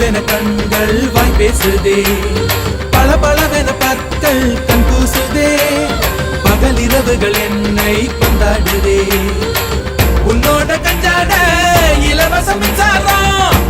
என கண்கள் வாய் பேசுதே, பல பலவென பற்கள் கண் கூசுதே, பகல் இரவுகள் என்னை கொண்டாடுதே. உன்னோட கஞ்சாட இலவச மின்சாரம்